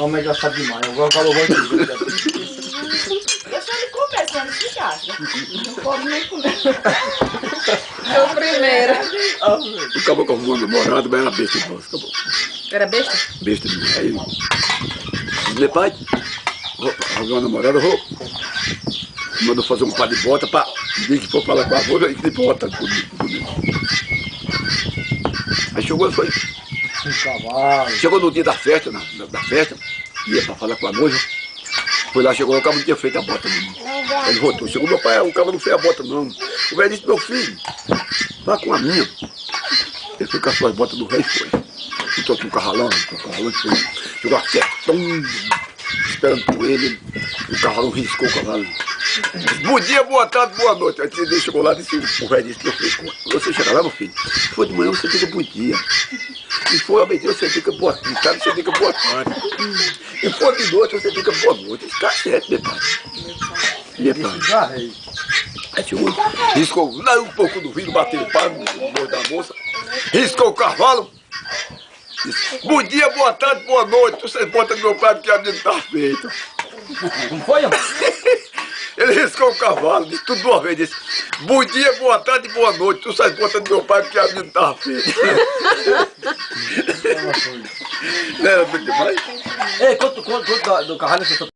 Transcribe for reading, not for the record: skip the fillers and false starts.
Homem engraçado demais. Agora falou muito. Deixa ele comer, senão ele se gasta. Não pode nem comer. É o primeiro. O caboclo com o namorado, mas era besta demais, acabou. Era besta? Besta demais. Aí, meu pai, arrumou uma namorada, mandou fazer um par de bota para dizer que for falar com a avó e que de bota comigo. Aí chegou, foi. Um cavalo. Chegou no dia da festa, da festa, ia para falar com a noiva. Foi lá, chegou lá, o cabo não tinha feito a bota. Não. Ele voltou, chegou meu pai, o cabo não fez a bota não. O velho disse, meu filho, vá com a minha. Ele foi com as suas botas do rei, foi. Eu tô com o carralão, foi. Chegou a festa, esperando por ele, o carralão riscou o cavalo. Bom dia, boa tarde, boa noite. Aí ele chegou lá e disse, o velho disse, meu filho, você chega lá, meu filho, se for de manhã você fica bom dia. Se for ao meio-dia você fica boa tarde, você fica boa tarde. Se for de noite você fica boa noite. Está certo, meu pai. Meu pai. Aí chegou, riscou lá um pouco do vidro, bateu o pau no olho da moça, riscou o cavalo. Disse, bom dia, boa tarde, boa noite. Você bota no meu pai porque a menina está feita. Como foi, homem? Ele riscou o cavalo, disse tudo de uma vez, disse, bom dia, boa tarde, boa noite, tu sai bota do meu pai porque a menina estava feia. Não era muito demais? Ei, quanto do caralho que eu tô